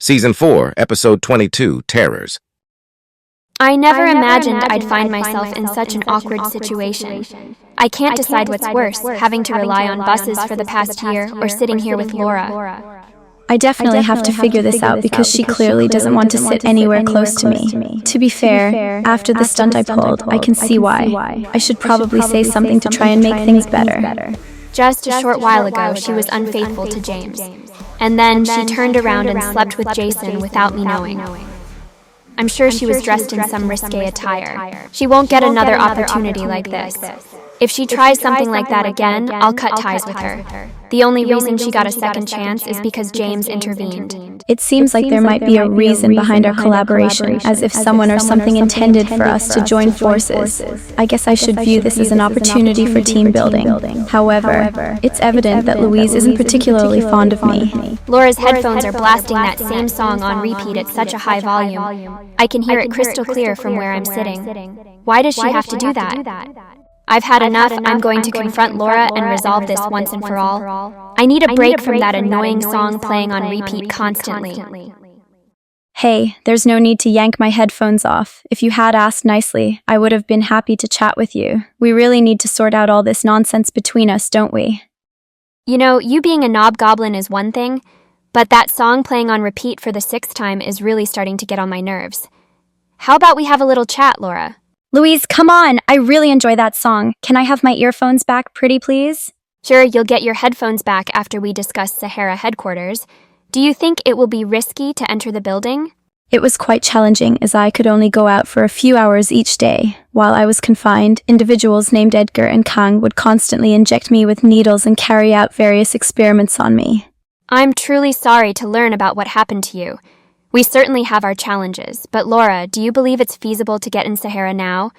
Season 4, Episode 22, Terrors. I never imagined I'd find myself in such an awkward situation. I can't decide what's worse, having to rely on buses for the past year or sitting here with Laura. I definitely have to figure this out because she clearly doesn't want to sit anywhere close to me. To be fair, after the stunt I pulled, I can see why. I should probably say something to try and make things better. Just a short while ago, she was unfaithful to James. And then she turned around and slept with Jason without me knowing. I'm sure she was dressed in some risque attire. She won't get another opportunity like this. If she tries something like that again, I'll cut ties with her. The only reason she got a second chance is because James intervened. It seems like there might be a reason behind our collaboration, as if someone or something intended for us to join forces. I guess I should view this as an opportunity for team building. However, it's evident that Louise isn't particularly fond of me. Laura's headphones are blasting that same song on repeat at such a high volume. I can hear it crystal clear from where I'm sitting. Why does she have to do that? I've had enough. I'm going to confront Laura and resolve this once and for all. I need a break from that annoying song playing on repeat constantly. Hey, there's no need to yank my headphones off. If you had asked nicely, I would have been happy to chat with you. We really need to sort out all this nonsense between us, don't we? You know, you being a knobgoblin is one thing, but that song playing on repeat for the 6th time is really starting to get on my nerves. How about we have a little chat, Laura? Louise, come on! I really enjoy that song. Can I have my earphones back, pretty please? Sure, you'll get your headphones back after we discuss Sahara headquarters. Do you think it will be risky to enter the building? It was quite challenging, as I could only go out for a few hours each day. While I was confined, individuals named Edgar and Kang would constantly inject me with needles and carry out various experiments on me. I'm truly sorry to learn about what happened to you. We certainly have our challenges, but Laura, do you believe it's feasible to get in Sahara now?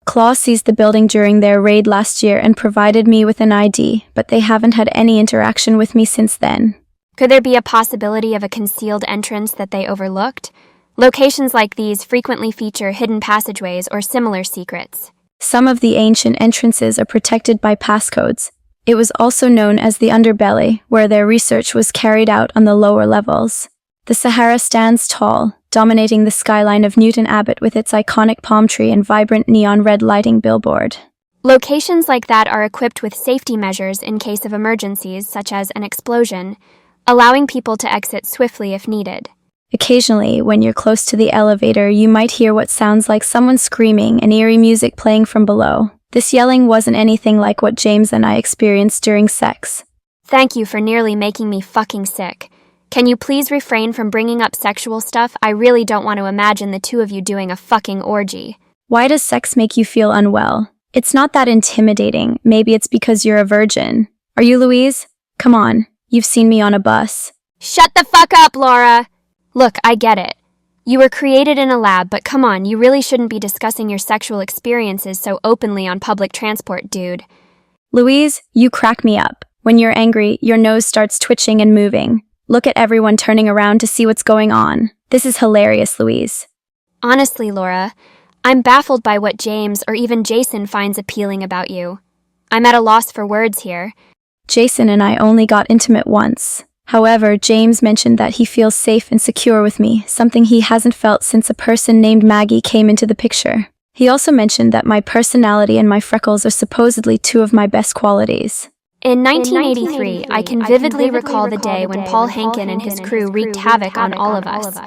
C.L.A.W seized the building during their raid last year and provided me with an ID, but they haven't had any interaction with me since then. Could there be a possibility of a concealed entrance that they overlooked? Locations like these frequently feature hidden passageways or similar secrets. Some of the ancient entrances are protected by passcodes. It was also known as the underbelly, where their research was carried out on the lower levels. The Sahara stands tall, dominating the skyline of Newton Abbot with its iconic palm tree and vibrant neon red lighting billboard. Locations like that are equipped with safety measures in case of emergencies, such as an explosion, allowing people to exit swiftly if needed. Occasionally, when you're close to the elevator, you might hear what sounds like someone screaming and eerie music playing from below. This yelling wasn't anything like what James and I experienced during sex. Thank you for nearly making me fucking sick. Can you please refrain from bringing up sexual stuff? I really don't want to imagine the two of you doing a fucking orgy. Why does sex make you feel unwell? It's not that intimidating. Maybe it's because you're a virgin. Are you, Louise? Come on. You've seen me on a bus. Shut the fuck up, Laura! Look, I get it. You were created in a lab, but come on, you really shouldn't be discussing your sexual experiences so openly on public transport, dude. Louise, you crack me up. When you're angry, your nose starts twitching and moving. Look at everyone turning around to see what's going on. This is hilarious, Louise. Honestly, Laura, I'm baffled by what James or even Jason finds appealing about you. I'm at a loss for words here. Jason and I only got intimate once. However, James mentioned that he feels safe and secure with me, something he hasn't felt since a person named Maggie came into the picture. He also mentioned that my personality and my freckles are supposedly two of my best qualities. In 1983, I can vividly recall the day when Paul Hankin and his crew wreaked havoc on all of us.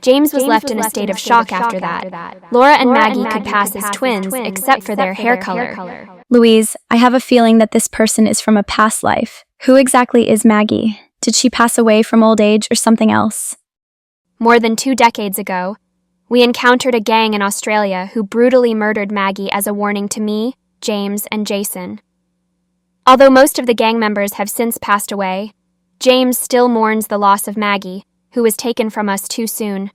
James was left in a state of shock after that. Laura and Maggie could pass as twins, except for their hair color. Louise, I have a feeling that this person is from a past life. Who exactly is Maggie? Did she pass away from old age or something else? More than 2 decades ago, we encountered a gang in Australia who brutally murdered Maggie as a warning to me, James, and Jason. Although most of the gang members have since passed away, James still mourns the loss of Maggie, who was taken from us too soon.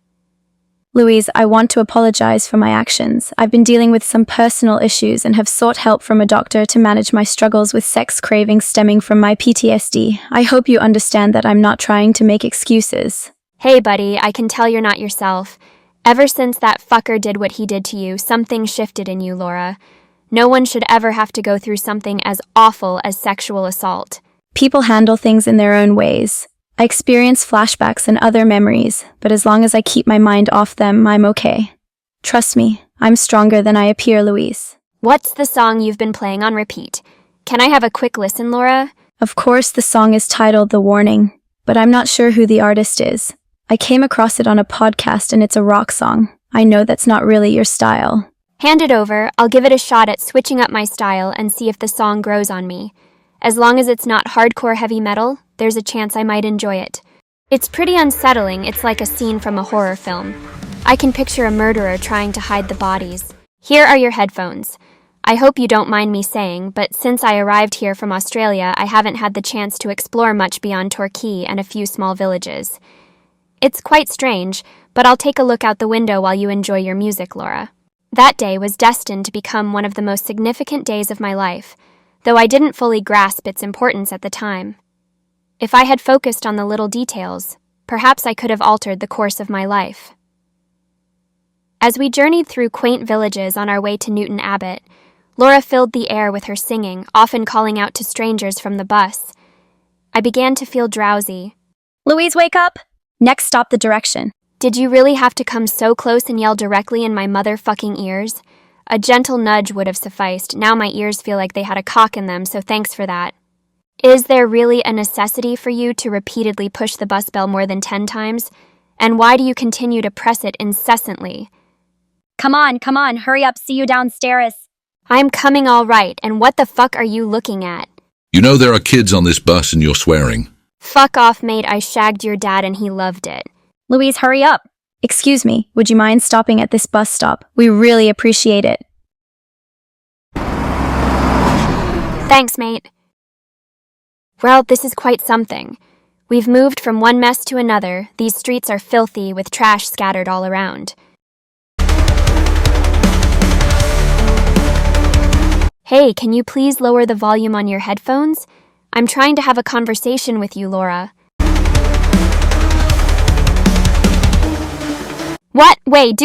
Louise, I want to apologize for my actions. I've been dealing with some personal issues and have sought help from a doctor to manage my struggles with sex cravings stemming from my PTSD. I hope you understand that I'm not trying to make excuses. Hey, buddy, I can tell you're not yourself. Ever since that fucker did what he did to you, something shifted in you, Laura. No one should ever have to go through something as awful as sexual assault. People handle things in their own ways. I experience flashbacks and other memories, but as long as I keep my mind off them, I'm okay. Trust me, I'm stronger than I appear, Louise. What's the song you've been playing on repeat? Can I have a quick listen, Laura? Of course, the song is titled The Warning, but I'm not sure who the artist is. I came across it on a podcast and it's a rock song. I know that's not really your style. Hand it over. I'll give it a shot at switching up my style and see if the song grows on me. As long as it's not hardcore heavy metal, there's a chance I might enjoy it. It's pretty unsettling. It's like a scene from a horror film. I can picture a murderer trying to hide the bodies. Here are your headphones. I hope you don't mind me saying, but since I arrived here from Australia, I haven't had the chance to explore much beyond Torquay and a few small villages. It's quite strange, but I'll take a look out the window while you enjoy your music, Laura. That day was destined to become one of the most significant days of my life, though I didn't fully grasp its importance at the time. If I had focused on the little details, perhaps I could have altered the course of my life. As we journeyed through quaint villages on our way to Newton Abbot, Laura filled the air with her singing, often calling out to strangers from the bus. I began to feel drowsy. Louise, wake up! Next stop, the direction. Did you really have to come so close and yell directly in my motherfucking ears? A gentle nudge would have sufficed. Now my ears feel like they had a cock in them, so thanks for that. Is there really a necessity for you to repeatedly push the bus bell more than 10 times? And why do you continue to press it incessantly? Come on, hurry up, see you downstairs. I'm coming all right, and what the fuck are you looking at? You know there are kids on this bus and you're swearing. Fuck off, mate, I shagged your dad and he loved it. Louise, hurry up. Excuse me, would you mind stopping at this bus stop? We really appreciate it. Thanks, mate. Well, this is quite something. We've moved from one mess to another. These streets are filthy with trash scattered all around. Hey, can you please lower the volume on your headphones? I'm trying to have a conversation with you, Laura. What? Wait,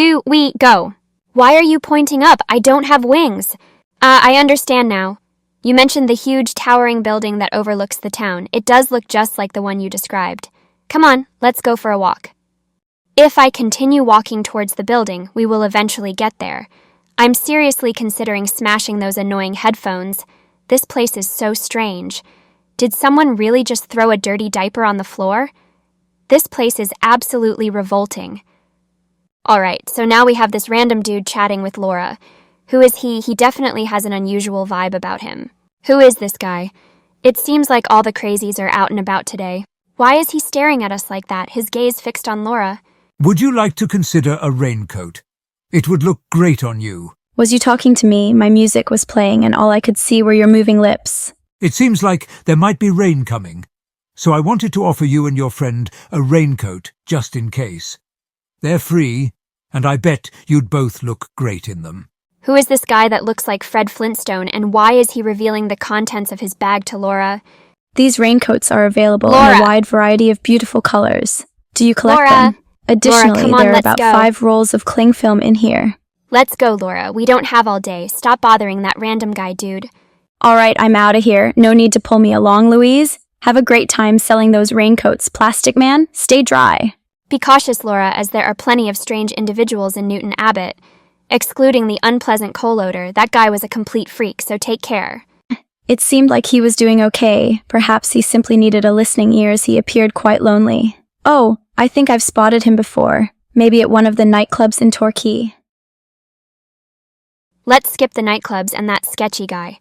go. Why are you pointing up? I don't have wings. I understand now. You mentioned the huge towering building that overlooks the town. It does look just like the one you described. Come on, let's go for a walk. If I continue walking towards the building, we will eventually get there. I'm seriously considering smashing those annoying headphones. This place is so strange. Did someone really just throw a dirty diaper on the floor? This place is absolutely revolting. Alright, so now we have this random dude chatting with Laura. Who is he? He definitely has an unusual vibe about him. Who is this guy? It seems like all the crazies are out and about today. Why is he staring at us like that, his gaze fixed on Laura? Would you like to consider a raincoat? It would look great on you. Was you talking to me? My music was playing and all I could see were your moving lips. It seems like there might be rain coming, so I wanted to offer you and your friend a raincoat just in case. They're free, and I bet you'd both look great in them. Who is this guy that looks like Fred Flintstone, and why is he revealing the contents of his bag to Laura? These raincoats are available Laura. in a wide variety of beautiful colors. Do you collect Laura. them? Additionally, Laura, come on, there are let's about go. 5 rolls of cling film in here. Let's go, Laura. We don't have all day. Stop bothering that random guy, dude. Alright, I'm out of here. No need to pull me along, Louise. Have a great time selling those raincoats, Plastic Man. Stay dry. Be cautious, Laura, as there are plenty of strange individuals in Newton Abbot. Excluding the unpleasant coal odor, that guy was a complete freak, so take care. It seemed like he was doing okay. Perhaps he simply needed a listening ear as he appeared quite lonely. Oh, I think I've spotted him before. Maybe at one of the nightclubs in Torquay. Let's skip the nightclubs and that sketchy guy.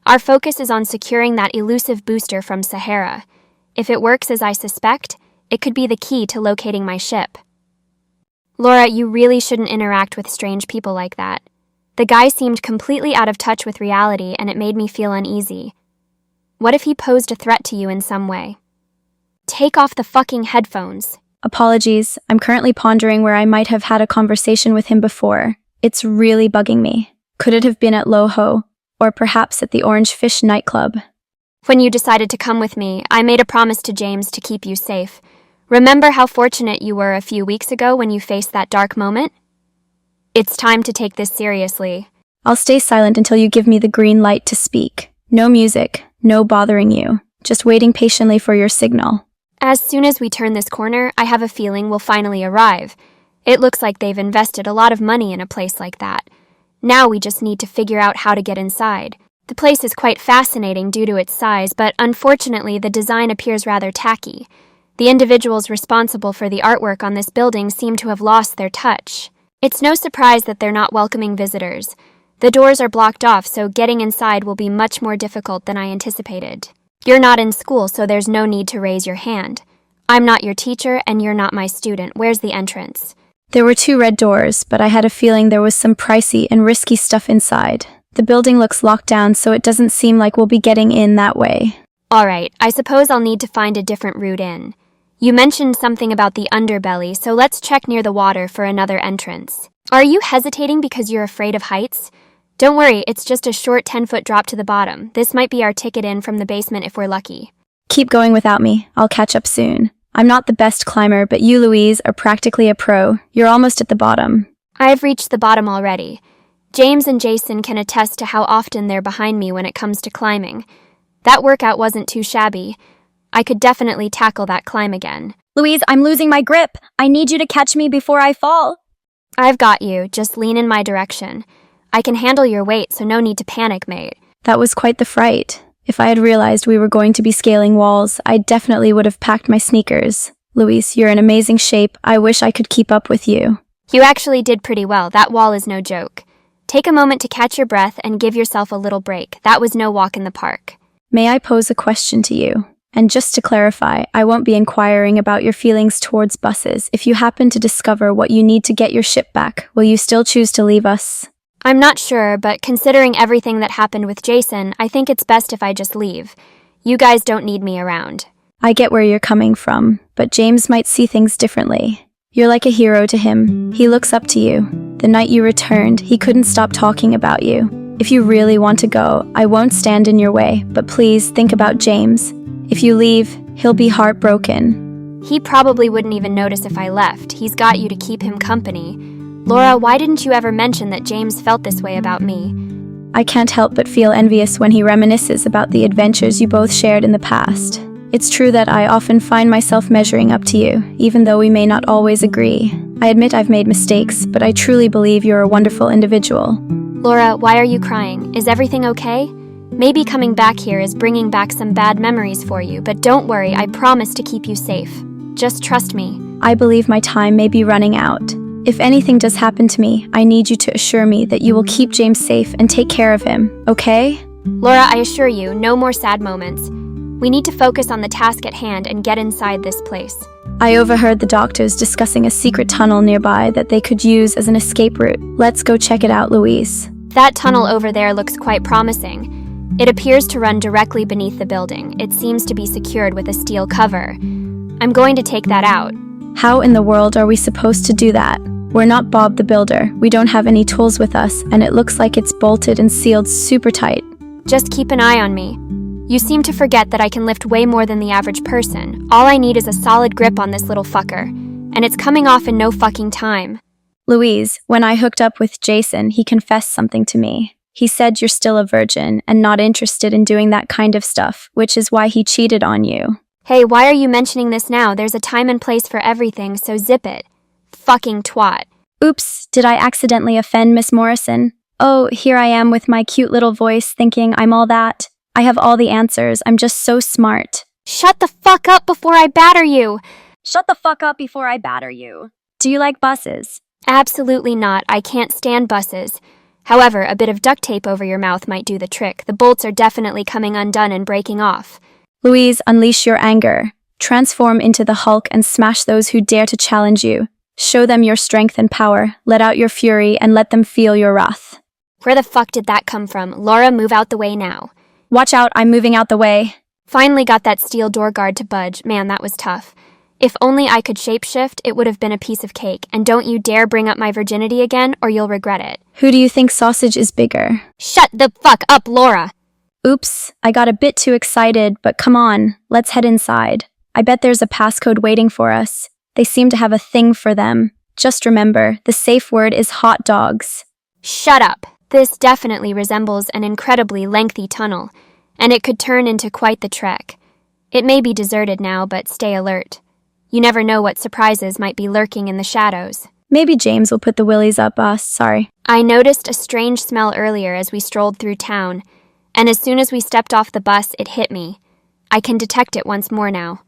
Our focus is on securing that elusive booster from Sahara. If it works as I suspect, it could be the key to locating my ship. Laura, you really shouldn't interact with strange people like that. The guy seemed completely out of touch with reality, and it made me feel uneasy. What if he posed a threat to you in some way? Take off the fucking headphones. Apologies, I'm currently pondering where I might have had a conversation with him before. It's really bugging me. Could it have been at Loho, or perhaps at the Orange Fish nightclub? When you decided to come with me, I made a promise to James to keep you safe. Remember how fortunate you were a few weeks ago when you faced that dark moment? It's time to take this seriously. I'll stay silent until you give me the green light to speak. No music, no bothering you. Just waiting patiently for your signal. As soon as we turn this corner, I have a feeling we'll finally arrive. It looks like they've invested a lot of money in a place like that. Now we just need to figure out how to get inside. The place is quite fascinating due to its size, but unfortunately the design appears rather tacky. The individuals responsible for the artwork on this building seem to have lost their touch. It's no surprise that they're not welcoming visitors. The doors are blocked off, so getting inside will be much more difficult than I anticipated. You're not in school, so there's no need to raise your hand. I'm not your teacher, and you're not my student. Where's the entrance? There were 2 red doors, but I had a feeling there was some pricey and risky stuff inside. The building looks locked down, so it doesn't seem like we'll be getting in that way. Alright, I suppose I'll need to find a different route in. You mentioned something about the underbelly, so let's check near the water for another entrance. Are you hesitating because you're afraid of heights? Don't worry, it's just a short 10-foot drop to the bottom. This might be our ticket in from the basement if we're lucky. Keep going without me. I'll catch up soon. I'm not the best climber, but you, Louise, are practically a pro. You're almost at the bottom. I've reached the bottom already. James and Jason can attest to how often they're behind me when it comes to climbing. That workout wasn't too shabby. I could definitely tackle that climb again. Louise, I'm losing my grip. I need you to catch me before I fall. I've got you. Just lean in my direction. I can handle your weight, so no need to panic, mate. That was quite the fright. If I had realized we were going to be scaling walls, I definitely would have packed my sneakers. Louise, you're in amazing shape. I wish I could keep up with you. You actually did pretty well. That wall is no joke. Take a moment to catch your breath and give yourself a little break. That was no walk in the park. May I pose a question to you? And just to clarify, I won't be inquiring about your feelings towards buses. If you happen to discover what you need to get your ship back, will you still choose to leave us? I'm not sure, but considering everything that happened with Jason, I think it's best if I just leave. You guys don't need me around. I get where you're coming from, but James might see things differently. You're like a hero to him. He looks up to you. The night you returned, he couldn't stop talking about you. If you really want to go, I won't stand in your way, but please think about James. If you leave, he'll be heartbroken. He probably wouldn't even notice if I left. He's got you to keep him company. Laura, why didn't you ever mention that James felt this way about me? I can't help but feel envious when he reminisces about the adventures you both shared in the past. It's true that I often find myself measuring up to you, even though we may not always agree. I admit I've made mistakes, but I truly believe you're a wonderful individual. Laura, why are you crying? Is everything okay? Maybe coming back here is bringing back some bad memories for you, but don't worry, I promise to keep you safe. Just trust me. I believe my time may be running out. If anything does happen to me, I need you to assure me that you will keep James safe and take care of him, okay? Laura, I assure you, no more sad moments. We need to focus on the task at hand and get inside this place. I overheard the doctors discussing a secret tunnel nearby that they could use as an escape route. Let's go check it out, Louise. That tunnel over there looks quite promising. It appears to run directly beneath the building. It seems to be secured with a steel cover. I'm going to take that out. How in the world are we supposed to do that? We're not Bob the Builder. We don't have any tools with us, and it looks like it's bolted and sealed super tight. Just keep an eye on me. You seem to forget that I can lift way more than the average person. All I need is a solid grip on this little fucker. And it's coming off in no fucking time. Louise, when I hooked up with Jason, he confessed something to me. He said you're still a virgin and not interested in doing that kind of stuff, which is why he cheated on you. Hey, why are you mentioning this now? There's a time and place for everything, so zip it. Fucking twat. Oops, did I accidentally offend Miss Morrison? Oh, here I am with my cute little voice thinking I'm all that. I have all the answers. I'm just so smart. Shut the fuck up before I batter you. Shut the fuck up before I batter you. Do you like buses? Absolutely not. I can't stand buses. However, a bit of duct tape over your mouth might do the trick. The bolts are definitely coming undone and breaking off. Louise, unleash your anger. Transform into the Hulk and smash those who dare to challenge you. Show them your strength and power. Let out your fury and let them feel your wrath. Where the fuck did that come from? Laura, move out the way now. Watch out, I'm moving out the way. Finally got that steel door guard to budge. Man, that was tough. If only I could shapeshift, it would have been a piece of cake. And don't you dare bring up my virginity again, or you'll regret it. Who do you think sausage is bigger? Shut the fuck up, Laura! Oops, I got a bit too excited, but come on, let's head inside. I bet there's a passcode waiting for us. They seem to have a thing for them. Just remember, the safe word is hot dogs. Shut up! This definitely resembles an incredibly lengthy tunnel, and it could turn into quite the trek. It may be deserted now, but stay alert. You never know what surprises might be lurking in the shadows. Maybe James will put the willies up us, sorry. I noticed a strange smell earlier as we strolled through town, and as soon as we stepped off the bus, it hit me. I can detect it once more now.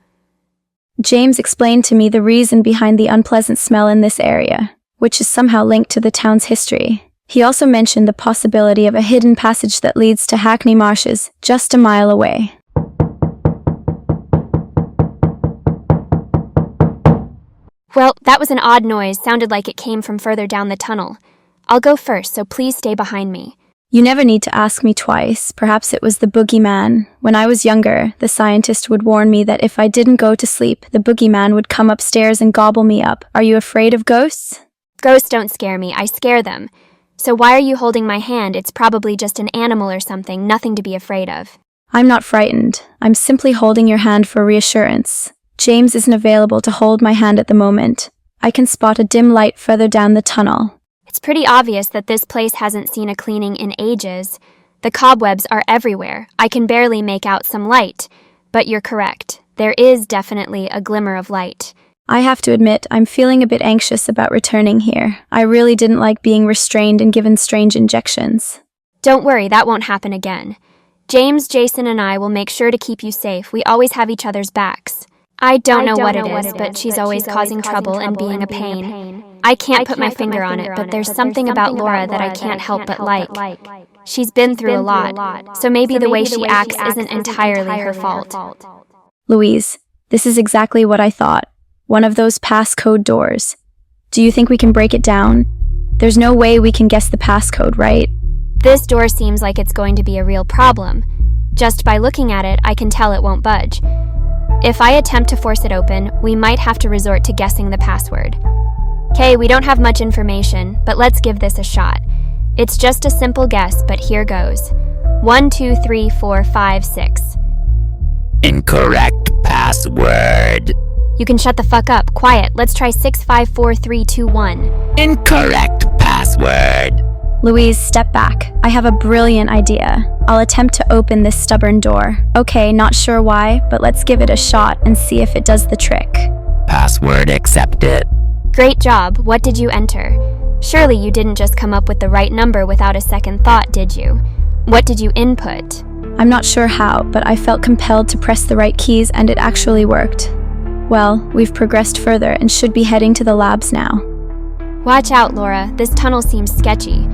James explained to me the reason behind the unpleasant smell in this area, which is somehow linked to the town's history. He also mentioned the possibility of a hidden passage that leads to Hackney Marshes, just a mile away. Well, that was an odd noise, sounded like it came from further down the tunnel. I'll go first, so please stay behind me. You never need to ask me twice. Perhaps it was the boogeyman. When I was younger, the scientist would warn me that if I didn't go to sleep, the boogeyman would come upstairs and gobble me up. Are you afraid of ghosts? Ghosts don't scare me, I scare them. So why are you holding my hand? It's probably just an animal or something, nothing to be afraid of. I'm not frightened. I'm simply holding your hand for reassurance. James isn't available to hold my hand at the moment. I can spot a dim light further down the tunnel. It's pretty obvious that this place hasn't seen a cleaning in ages. The cobwebs are everywhere. I can barely make out some light. But you're correct. There is definitely a glimmer of light. I have to admit, I'm feeling a bit anxious about returning here. I really didn't like being restrained and given strange injections. Don't worry, that won't happen again. James, Jason, and I will make sure to keep you safe. We always have each other's backs. I don't know what it is, but she's always causing trouble and being a pain. I can't put my finger on it, but there's something about Laura that I can't help but like. She's been through a lot, so maybe the way she acts isn't entirely her fault. Louise, this is exactly what I thought. One of those passcode doors. Do you think we can break it down? There's no way we can guess the passcode, right? This door seems like it's going to be a real problem. Just by looking at it, I can tell it won't budge. If I attempt to force it open, we might have to resort to guessing the password. Okay, we don't have much information, but let's give this a shot. It's just a simple guess, but here goes. 1, 2, 3, 4, 5, 6. Incorrect password. You can shut the fuck up. Quiet. Let's try 6, 5, 4, 3, 2, 1. Incorrect password. Louise, step back. I have a brilliant idea. I'll attempt to open this stubborn door. Okay, not sure why, but let's give it a shot and see if it does the trick. Password accepted. Great job. What did you enter? Surely you didn't just come up with the right number without a second thought, did you? What did you input? I'm not sure how, but I felt compelled to press the right keys and it actually worked. Well, we've progressed further and should be heading to the labs now. Watch out, Laura. This tunnel seems sketchy.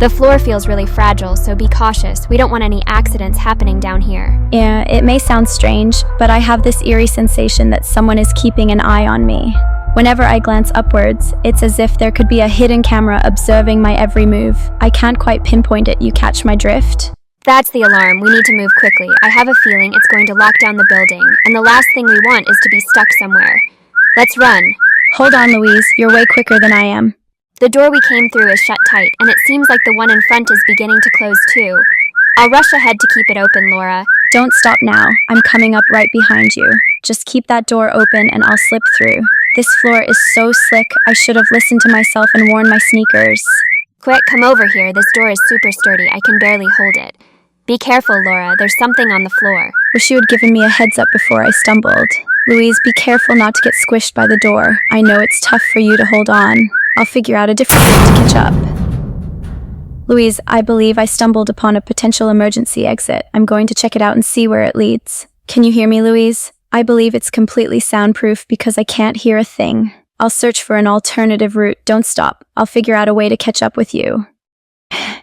The floor feels really fragile, so be cautious. We don't want any accidents happening down here. Yeah, it may sound strange, but I have this eerie sensation that someone is keeping an eye on me. Whenever I glance upwards, it's as if there could be a hidden camera observing my every move. I can't quite pinpoint it, you catch my drift? That's the alarm. We need to move quickly. I have a feeling it's going to lock down the building, and the last thing we want is to be stuck somewhere. Let's run. Hold on, Louise. You're way quicker than I am. The door we came through is shut tight, and it seems like the one in front is beginning to close too. I'll rush ahead to keep it open, Laura. Don't stop now. I'm coming up right behind you. Just keep that door open and I'll slip through. This floor is so slick, I should have listened to myself and worn my sneakers. Quick, come over here. This door is super sturdy. I can barely hold it. Be careful, Laura. There's something on the floor. Wish you had given me a heads up before I stumbled. Louise, be careful not to get squished by the door. I know it's tough for you to hold on. I'll figure out a different way to catch up. Louise, I believe I stumbled upon a potential emergency exit. I'm going to check it out and see where it leads. Can you hear me, Louise? I believe it's completely soundproof because I can't hear a thing. I'll search for an alternative route. Don't stop. I'll figure out a way to catch up with you.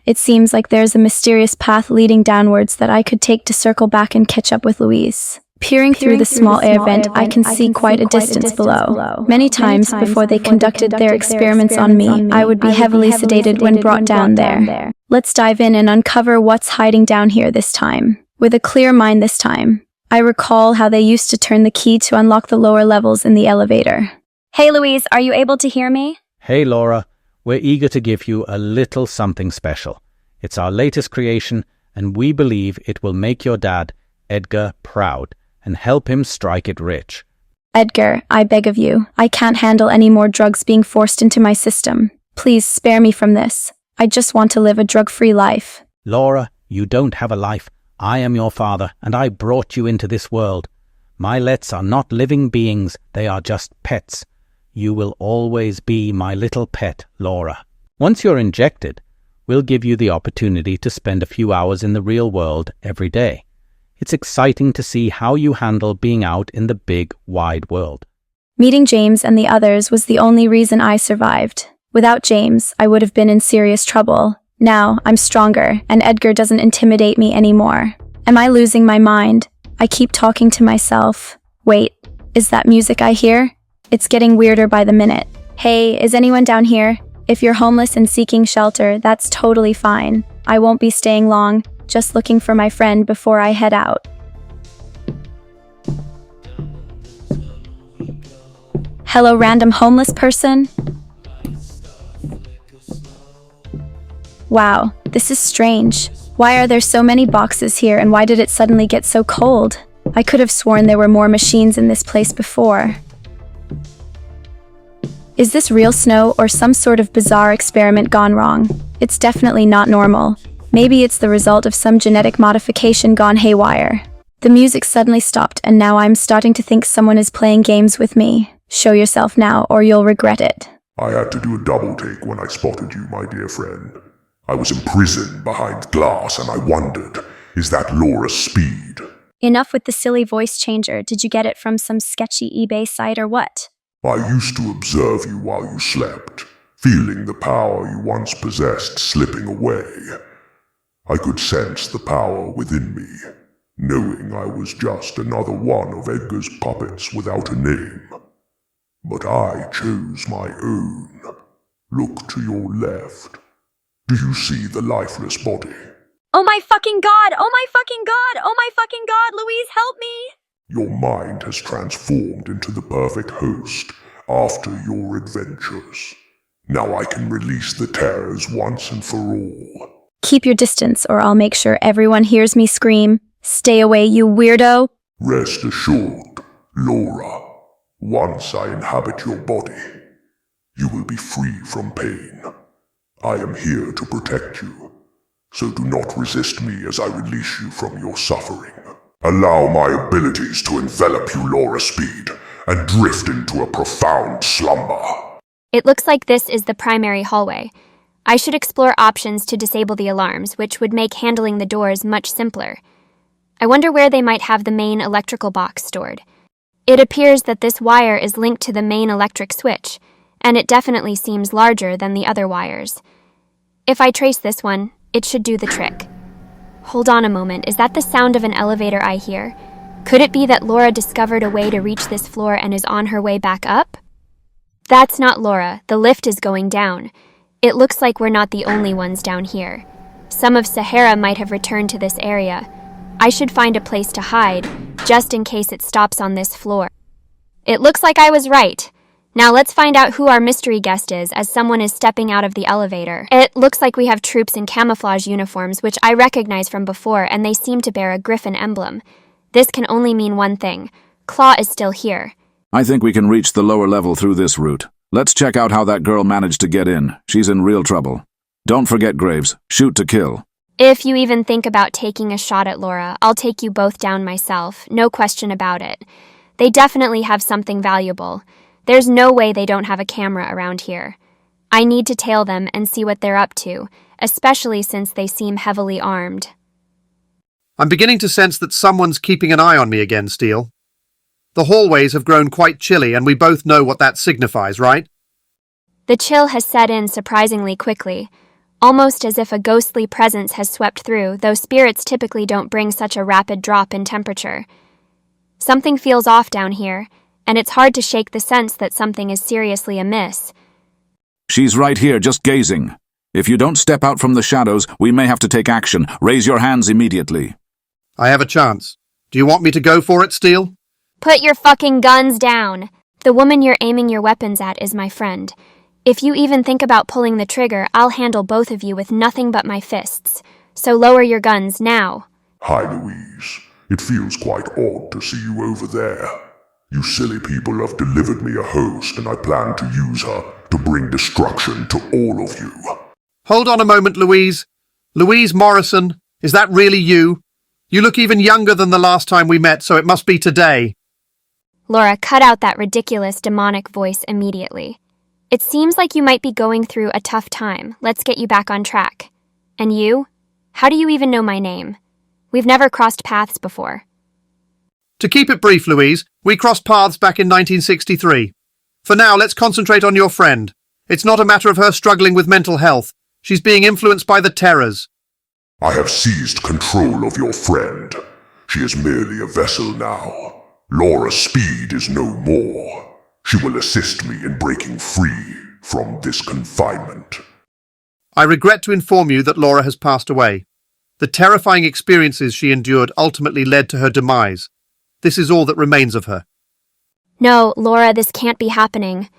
It seems like there's a mysterious path leading downwards that I could take to circle back and catch up with Louise. Peering through the small air vent, I can see quite a distance below. Many times before they conducted their experiments on me, I would be heavily sedated when brought down there. Let's dive in and uncover what's hiding down here this time. With a clear mind this time. I recall how they used to turn the key to unlock the lower levels in the elevator. Hey, Louise, are you able to hear me? Hey, Laura. We're eager to give you a little something special. It's our latest creation, and we believe it will make your dad, Edgar, proud and help him strike it rich. Edgar, I beg of you. I can't handle any more drugs being forced into my system. Please spare me from this. I just want to live a drug-free life. Laura, you don't have a life. I am your father, and I brought you into this world. My lets are not living beings, they are just pets. You will always be my little pet, Laura. Once you're injected, we'll give you the opportunity to spend a few hours in the real world every day. It's exciting to see how you handle being out in the big, wide world. Meeting James and the others was the only reason I survived. Without James, I would have been in serious trouble. Now, I'm stronger, and Edgar doesn't intimidate me anymore. Am I losing my mind? I keep talking to myself. Wait, is that music I hear? It's getting weirder by the minute. Hey, is anyone down here? If you're homeless and seeking shelter, that's totally fine. I won't be staying long, just looking for my friend before I head out. Hello, random homeless person? Wow, this is strange. Why are there so many boxes here, and why did it suddenly get so cold? I could have sworn there were more machines in this place before. Is this real snow or some sort of bizarre experiment gone wrong? It's definitely not normal. Maybe it's the result of some genetic modification gone haywire. The music suddenly stopped, and now I'm starting to think someone is playing games with me. Show yourself now, or you'll regret it. I had to do a double take when I spotted you, my dear friend. I was imprisoned behind glass, and I wondered, is that Laura Speed? Enough with the silly voice changer. Did you get it from some sketchy eBay site or what? I used to observe you while you slept, feeling the power you once possessed slipping away. I could sense the power within me, knowing I was just another one of Edgar's puppets without a name. But I chose my own. Look to your left. Do you see the lifeless body? Oh my fucking god! Oh my fucking god! Oh my fucking god! Louise, help me! Your mind has transformed into the perfect host after your adventures. Now I can release the terrors once and for all. Keep your distance, or I'll make sure everyone hears me scream. Stay away, you weirdo! Rest assured, Laura, once I inhabit your body, you will be free from pain. I am here to protect you, so do not resist me as I release you from your suffering. Allow my abilities to envelop you, Laura Speed, and drift into a profound slumber. It looks like this is the primary hallway. I should explore options to disable the alarms, which would make handling the doors much simpler. I wonder where they might have the main electrical box stored. It appears that this wire is linked to the main electric switch, and it definitely seems larger than the other wires. If I trace this one, it should do the trick. Hold on a moment, is that the sound of an elevator I hear? Could it be that Laura discovered a way to reach this floor and is on her way back up? That's not Laura, the lift is going down. It looks like we're not the only ones down here. Some of Sahara might have returned to this area. I should find a place to hide, just in case it stops on this floor. It looks like I was right. Now let's find out who our mystery guest is as someone is stepping out of the elevator. It looks like we have troops in camouflage uniforms, which I recognize from before, and they seem to bear a griffin emblem. This can only mean one thing. Claw is still here. I think we can reach the lower level through this route. Let's check out how that girl managed to get in. She's in real trouble. Don't forget, Graves. Shoot to kill. If you even think about taking a shot at Laura, I'll take you both down myself. No question about it. They definitely have something valuable. There's no way they don't have a camera around here. I need to tail them and see what they're up to, especially since they seem heavily armed. I'm beginning to sense that someone's keeping an eye on me again, Steele. The hallways have grown quite chilly, and we both know what that signifies, right? The chill has set in surprisingly quickly, almost as if a ghostly presence has swept through, though spirits typically don't bring such a rapid drop in temperature. Something feels off down here, and it's hard to shake the sense that something is seriously amiss. She's right here, just gazing. If you don't step out from the shadows, we may have to take action. Raise your hands immediately. I have a chance. Do you want me to go for it, Steele? Put your fucking guns down! The woman you're aiming your weapons at is my friend. If you even think about pulling the trigger, I'll handle both of you with nothing but my fists. So lower your guns now. Hi, Louise. It feels quite odd to see you over there. You silly people have delivered me a host, and I plan to use her to bring destruction to all of you. Hold on a moment, Louise. Louise Morrison, is that really you? You look even younger than the last time we met, so it must be today. Laura, cut out that ridiculous demonic voice immediately. It seems like you might be going through a tough time. Let's get you back on track. And you? How do you even know my name? We've never crossed paths before. To keep it brief, Louise, we crossed paths back in 1963. For now, let's concentrate on your friend. It's not a matter of her struggling with mental health. She's being influenced by the terrors. I have seized control of your friend. She is merely a vessel now. Laura Speed is no more. She will assist me in breaking free from this confinement. I regret to inform you that Laura has passed away. The terrifying experiences she endured ultimately led to her demise. This is all that remains of her. No, Laura, this can't be happening.